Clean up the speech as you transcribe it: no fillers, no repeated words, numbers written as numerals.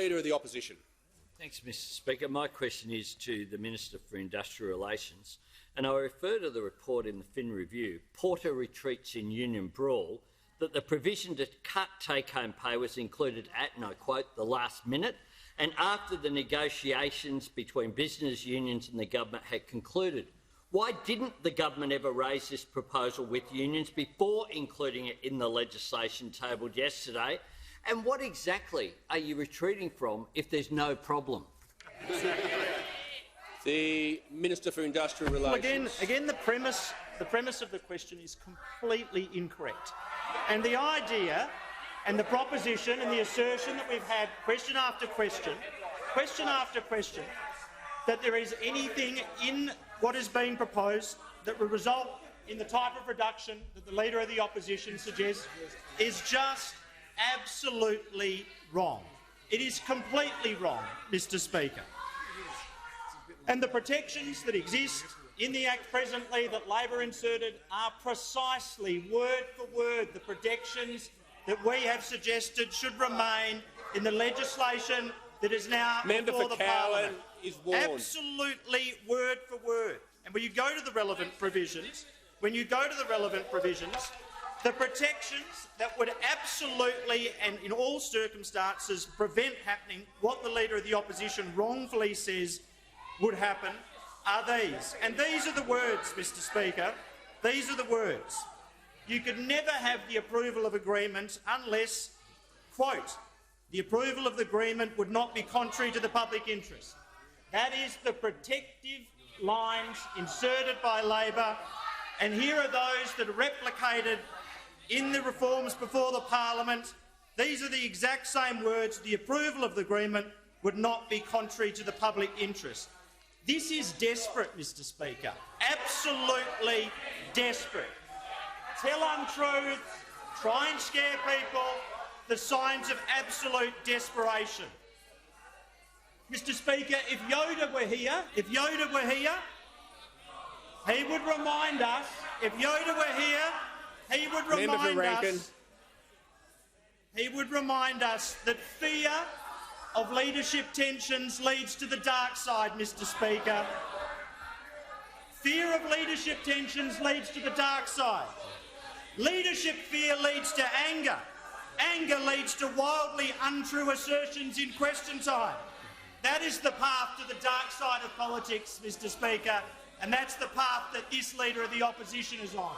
Leader of the Opposition. Thanks, Mr Speaker. My question is to the Minister for Industrial Relations, and I refer to the report in the Fin Review, Porter Retreats in Union Brawl, that the provision to cut take-home pay was included at, and I quote, the last minute, and after the negotiations between business unions and the government had concluded. Why didn't the government ever raise this proposal with unions before including it in the legislation tabled yesterday? And what exactly are you retreating from if there's no problem? The Minister for Industrial Relations. Well, again, the premise of the question is completely incorrect. And the idea and the proposition and the assertion that we've had question after question, that there is anything in what is being proposed that will result in the type of reduction that the Leader of the Opposition suggests is just absolutely wrong. It is completely wrong, Mr Speaker. And the protections that exist in the Act presently that Labor inserted are precisely, word for word, the protections that we have suggested should remain in the legislation that is now before the Parliament. Is warned. Absolutely word for word. And when you go to the relevant provisions, the protections that would absolutely and in all circumstances prevent happening what the Leader of the Opposition wrongfully says would happen are these. And these are the words, Mr Speaker. These are the words. You could never have the approval of agreement unless, quote, the approval of the agreement would not be contrary to the public interest. That is the protective lines inserted by Labor, and here are those that are replicated in the reforms before the Parliament. These are the exact same words. The approval of the agreement would not be contrary to the public interest. This is desperate, Mr Speaker. Absolutely desperate. Tell untruths, try and scare people, the signs of absolute desperation. Mr Speaker, if Yoda were here, he would remind us, he would remind us that fear of leadership tensions leads to the dark side, Mr Speaker. Fear of leadership tensions leads to the dark side. Leadership fear leads to anger. Anger leads to wildly untrue assertions in question time. That is the path to the dark side of politics, Mr Speaker, and that's the path that this Leader of the Opposition is on.